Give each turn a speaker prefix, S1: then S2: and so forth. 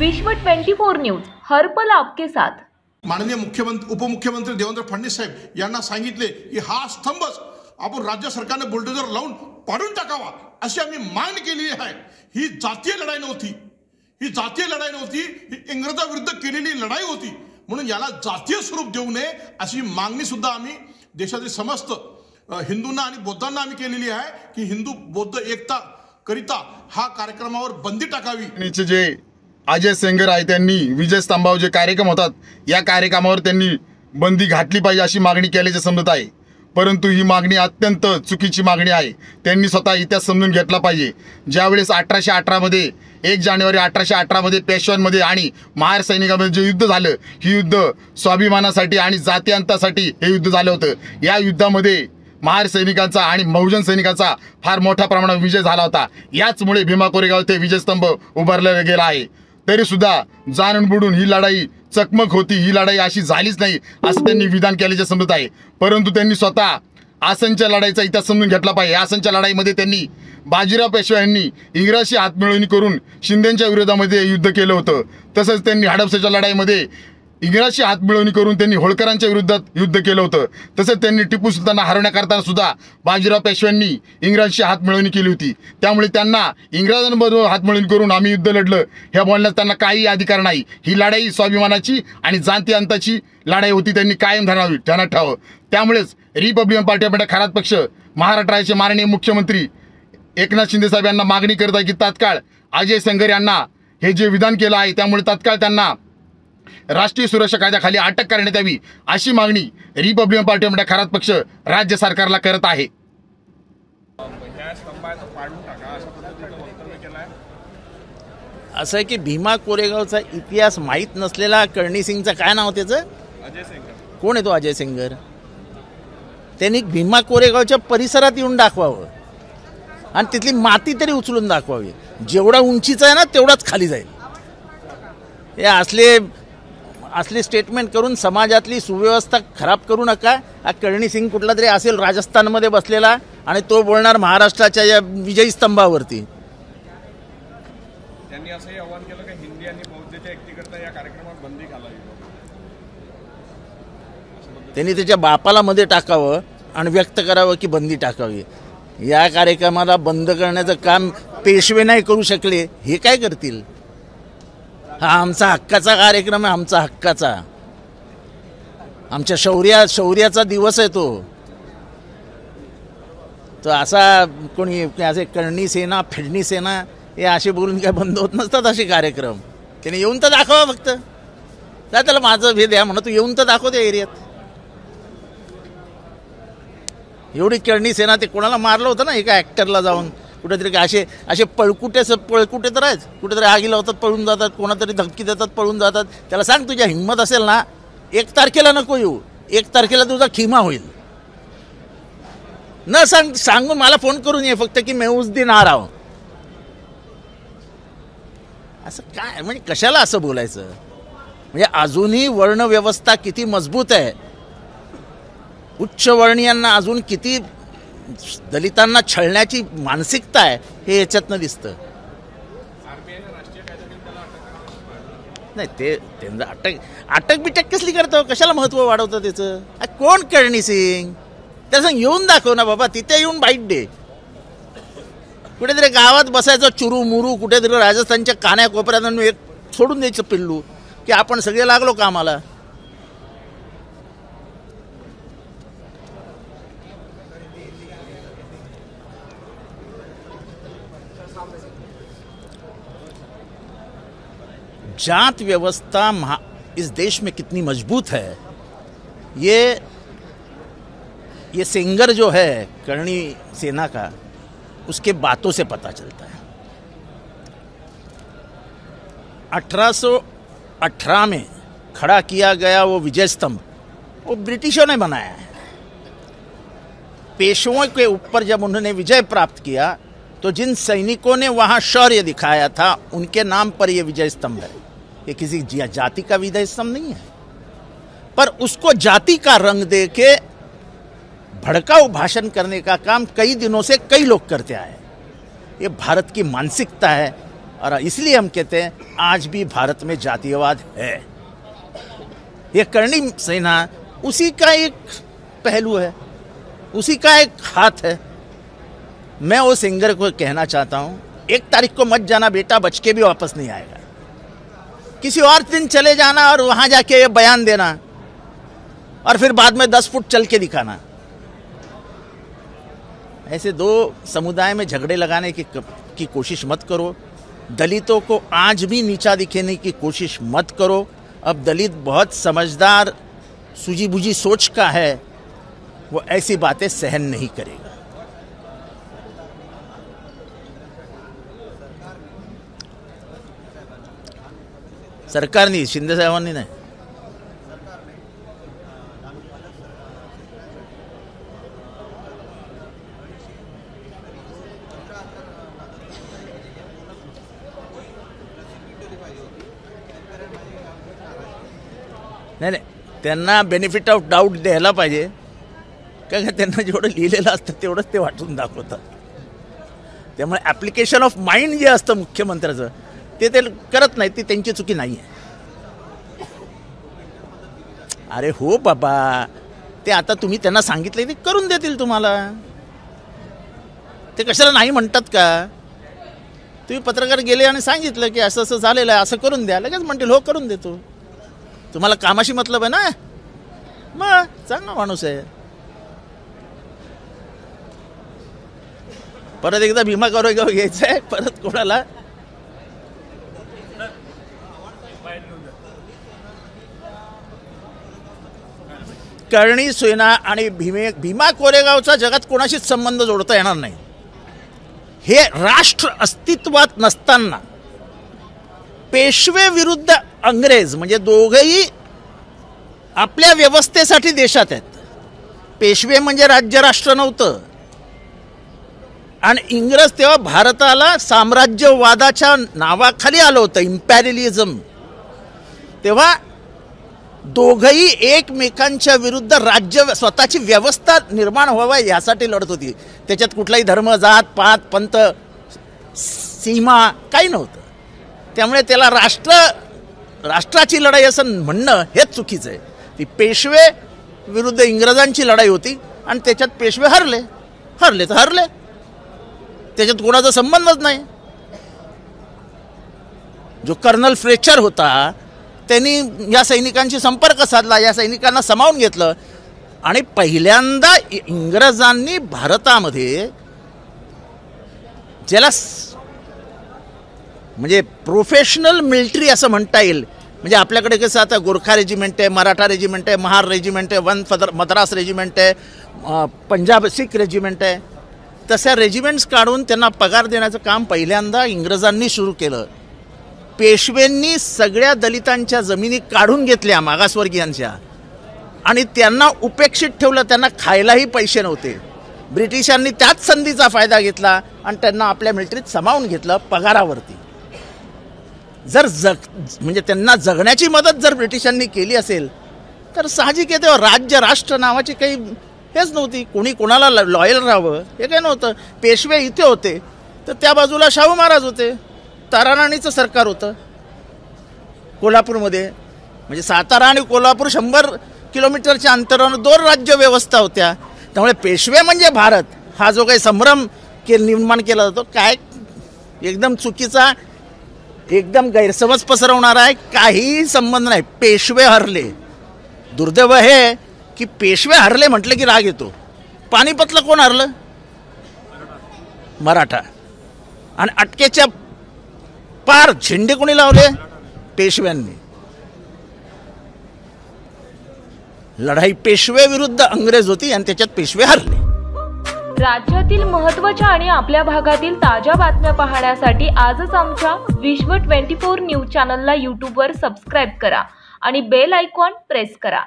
S1: विश्व 24 न्यूज हर पल आपके साथ।
S2: माननीय मुख्यमंत्री उपमुख्यमंत्री देवेंद्र फडणवीस साहेब यांना सांगितले की हा स्तंभच आपण राज्य सरकारने बुलडोजर लावून पाडून टाकावा अशी आम्ही मागणी केली आहे। ही जातीय लढाई नव्हती, ही जातीय लढाई नव्हती, ही इंग्रजाविरुद्ध केलेली लढाई होती। म्हणून याला जातीय स्वरूप देऊ नये अशी मागणी सुद्धा आम्ही देशातील समस्त हिंदूंना आणि बौद्धांना आम्ही केलेली आहे की हिंदू बौद्ध एकता करिता हा कार्यक्रमावर बंदी टाकावी।
S3: जे अजय सेंगर आहे त्यांनी विजय स्तंभावर जे कार्यक्रम होतात या कार्यक्रमावर त्यांनी बंदी घातली पाहिजे अशी मागणी केल्याचे समजत आहे, परंतु ही मागणी अत्यंत चुकीची मागणी आहे। त्यांनी स्वतः इतिहास समजून घेतला पाहिजे। ज्यावेळेस 1818 मध्ये 1 जानेवारी 1818 मध्ये पेशव्यांमध्ये आणि महार सैनिकांमध्ये जे युद्ध झालं, ही युद्ध स्वाभिमानासाठी आणि जातीयांतासाठी हे युद्ध झालं होतं। या युद्धामध्ये महार सैनिकांचा आणि बहुजन सैनिकांचा फार मोठ्या प्रमाणात विजय झाला होता। याचमुळे भीमा कोरेगाव ते विजयस्तंभ उभारला गेला आहे। तरी सुद्धा जाणून बुडून ही लढाई चकमक होती, ही लढाई अशी झालीच नाही असं त्यांनी विधान केल्याचे समजत आहे। परंतु त्यांनी स्वतः आसनच्या लढाईचा इतिहास समजून घेतला पाहिजे। आसनच्या लढाईमध्ये त्यांनी बाजीराव पेशवा यांनी इंग्रजांशी हातमिळवणी करून शिंदेच्या विरोधामध्ये युद्ध केलं होतं। तसंच त्यांनी हडपसरच्या लढाईमध्ये इंग्रजांशी हातमिळवणी करून त्यांनी होळकरांच्या विरोधात युद्ध केलं होतं। तसंच त्यांनी टिपू सुलतानला हरवण्याकरता सुद्धा बाजीराव पेशव्यांनी इंग्रजांशी हातमिळवणी केली होती। त्यामुळे त्यांना इंग्रजांबरोबर हातमिळवणी करून आम्ही युद्ध लढलं हे बोलण्यात त्यांना काही अधिकार नाही। ही लढाई स्वाभिमानाची आणि जातीअंताची लढाई होती, त्यांनी कायम ध्यानात ठेवावं। त्यामुळेच Republican party of India Kharat पक्ष महाराष्ट्राचे माननीय मुख्यमंत्री एकनाथ शिंदे साहेब यांना मागणी करत आहे की तात्काळ अजय सेंगर यांना हे जे विधान केलं आहे त्यामुळे तात्काळ त्यांना राष्ट्रीय सुरक्षा कायद्याखाली अटक करण्यात यावी अशी मागणी Republican party of India Kharat पक्ष राज्य सरकारला करत आहे।
S4: असं आहे की भीमा कोरेगावचा इतिहास माहीत नसलेला कर्णी सिंगचं काय नाव त्याचं,
S5: अजय सेंगर।
S4: कोण आहे तो अजय सेंगर? त्यांनी भीमा कोरेगावच्या परिसरात येऊन दाखवावं आणि तिथली माती तरी उचलून दाखवावी। जेवढा उंचीचा आहे ना तेवढाच खाली जाईल। हे असले स्टेटमेंट करून समाजातली सुव्यवस्था खराब करू नका। हा कर्णी सिंग कुठला तरी असेल राजस्थानमध्ये बसलेला आणि तो बोलणार महाराष्ट्राच्या या विजयी स्तंभावरती।
S5: त्यांनी असंही आवाहन केलं की हिंदी आणि बौद्धच्या एकतेकरता या कार्यक्रमात बंदी घालावी।
S4: त्यांनी त्याच्या बापाला मध्ये टाकावं आणि व्यक्त करावं की बंदी टाकावी। या कार्यक्रमाला बंद करण्याचं काम पेशवे नाही करू शकले, हे काय करतील? हा आमचा हक्काचा कार्यक्रम आहे, आमचा हक्काचा, आमच्या शौर्याचा दिवस आहे तो। तो असा कोणी असे कर्णी सेना फिरणी सेना हे असे बोलून काय बंद होत नसतात असे कार्यक्रम। त्याने येऊन तर दाखवा, फक्त काय त्याला माझं भेद आहे म्हणा, तू येऊन तर दाखव त्या एरियात। एवढी कर्णी सेना, ते कोणाला मारलं होतं ना एका ॲक्टरला जाऊन कुठेतरी, असे पळकुटे तर आहेत, कुठेतरी आगी लावतात पळून जातात, कोणातरी धमकी देतात पळून जातात। त्याला सांग तुझ्या हिंमत असेल ना 1 तारखेला नको येऊ, 1 तारखेला तुझा खिमा होईल। न सांगून मला फोन करून ये फक्त की मैं उस दिन आ रहा हूं। असं काय म्हणजे कशाला असं बोलायचं? म्हणजे अजूनही वर्णव्यवस्था किती मजबूत आहे, उच्चवर्णीयांना अजून किती दलितांना छळण्याची मानसिकता आहे हे याच्यातनं दिसतं। नाही ते त्यांना अटक बिटक कसली करतो, कशाला महत्त्व वाढवतं त्याचं? कोण कर्णी सिंग? त्याला सांग येऊन दाखव ना बाबा, तिथे येऊन बाईट दे। कुठेतरी गावात बसायचं चुरू मुरू, कुठेतरी राजस्थानच्या कान्या कोपऱ्यात एक सोडून द्यायचं पिल्लू की आपण सगळे लागलो कामाला। जात व्यवस्था इस देश में कितनी मजबूत है, ये सेंगर जो है कर्णी सेना का, उसके बातों से पता चलता है। 1818 में खड़ा किया गया वो विजय स्तंभ वो ब्रिटिशों ने बनाया है। पेशवों के ऊपर जब उन्होंने विजय प्राप्त किया तो जिन सैनिकों ने वहाँ शौर्य दिखाया था उनके नाम पर ये विजय स्तंभ है। ये किसी जाति का विजय स्तंभ नहीं है, पर उसको जाति का रंग दे के भड़काऊ भाषण करने का काम कई दिनों से कई लोग करते आए। ये भारत की मानसिकता है, और इसलिए हम कहते हैं आज भी भारत में जातीयवाद है। ये करणी सेना उसी का एक पहलू है, उसी का एक हाथ है। मैं वो सिंगर को कहना चाहता हूं, 1 तारीख को मत जाना बेटा, बच के भी वापस नहीं आएगा। किसी और दिन चले जाना और वहां जाके ये बयान देना और फिर बाद में 10 फुट चल के दिखाना। ऐसे 2 समुदाय में झगड़े लगाने की कोशिश मत करो। दलितों को आज भी नीचा दिखाने की कोशिश मत करो। अब दलित बहुत समझदार, सूझी बूझी सोच का है, वो ऐसी बातें सहन नहीं करेगा। सरकारने, शिंदे साहेबांनी नाही। नाही, त्यांना बेनिफिट ऑफ डाऊट द्यायला पाहिजे, कारण त्यांना जेवढं लिहिलेलं असतं तेवढंच ते वाटून दाखवतात। त्यामुळे ॲप्लिकेशन ऑफ माइंड जे असतं मुख्यमंत्र्याचं ते करत नाहीत, ती त्यांची चुकी नाही आहे। अरे हो बाबा, ते आता तुम्ही त्यांना सांगितले ते करून देतील तुम्हाला, ते कशाला नाही म्हणतात का? तुम्ही पत्रकार गेले आणि सांगितलं की असं असं झालेलं आहे, असं करून द्या, लगेच म्हणतील हो करून देतो। तुम्हाला कामाशी मतलब आहे ना, मग चांगला माणूस आहे। परत एकदा भीमा कोरेगाव घ्यायचं आहे, परत कोणाला करणी सेना आणि भीमा कोरेगावचा जगात कोणाशीच संबंध जोडता येणार नाही। हे राष्ट्र अस्तित्वात नसताना पेशवे विरुद्ध अंग्रेज म्हणजे दोघंही आपल्या व्यवस्थेसाठी देशात आहेत। पेशवे म्हणजे राज्य राष्ट्र नव्हतं आणि इंग्रज तेव्हा भारताला साम्राज्यवादाच्या नावाखाली आलं होतं, इम्पॅरियलिझम। तेव्हा दोघंही एकमेकांच्या विरुद्ध राज्य स्वतःची व्यवस्था निर्माण व्हावा यासाठी लढत होती। त्याच्यात कुठलाही धर्म, जात, पात, पंथ, सीमा काही नव्हतं। त्यामुळे त्याला राष्ट्राची लढाई असं म्हणणं हेच चुकीचं आहे। ती पेशवे विरुद्ध इंग्रजांची लढाई होती आणि त्याच्यात पेशवे हरले तर हरले, त्याच्यात कोणाचा संबंधच नाही। जो कर्नल फ्लेचर होता त्यांनी या सैनिकांशी संपर्क साधला, या सैनिकांना सामावून घेतलं आणि पहिल्यांदा इंग्रजांनी भारतामध्ये ज्याला म्हणजे प्रोफेशनल मिलिटरी असं म्हणता येईल, म्हणजे आपल्याकडे कसं आता गोरखा रेजिमेंट आहे, मराठा रेजिमेंट आहे, महार रेजिमेंट आहे, मद्रास रेजिमेंट आहे, पंजाब सिख रेजिमेंट आहे, तशा रेजिमेंट्स काढून त्यांना पगार देण्याचं काम पहिल्यांदा इंग्रजांनी सुरू केलं। पेशव्यांनी सगळ्या दलितांच्या जमिनी काढून घेतल्या मागासवर्गीयांच्या आणि त्यांना उपेक्षित ठेवलं, त्यांना खायलाही पैसे नव्हते। ब्रिटिशांनी त्याच संधीचा फायदा घेतला आणि त्यांना आपल्या मिलिटरीत सामावून घेतलं पगारावरती। जर म्हणजे त्यांना जगण्याची मदत जर ब्रिटिशांनी केली असेल तर साहजिक आहे तेव्हा राज्य राष्ट्र नावाची काही हेच नव्हती, कोणी कोणाला लॉयल राहावं हे काही नव्हतं। पेशवे इथे होते तर त्या बाजूला शाहू महाराज होते, ताराराणीचं सरकार होतं कोल्हापूरमध्ये, म्हणजे सातारा आणि कोल्हापूर 100 किलोमीटरच्या अंतरावर 2 राज्य व्यवस्था होत्या। त्यामुळे पेशवे म्हणजे भारत हा जो काही संभ्रम निर्माण केला जातो काय एकदम चुकीचा, एकदम गैरसमज पसरवणारा आहे, काही संबंध नाही। पेशवे हरले। दुर्दैव हे की पेशवे हरले म्हटलं की राग येतो। पानिपतला कोण हरलं? मराठा। आणि अटकेच्या पार झेंडे कोणी लावले? पेशव्यांनी। लढाई पेशवे विरुद्ध अंग्रेज होती आणि त्याच्यात पेशवे हरले।
S1: राज्यातील महत्त्वाच्या आणि आपल्या भागातील ताज्या बातम्या पाहण्यासाठी आजच आमच्या विश्व 24 न्यूज चॅनलला यूट्यूबवर सबस्क्राईब करा आणि बेल आयकॉन प्रेस करा।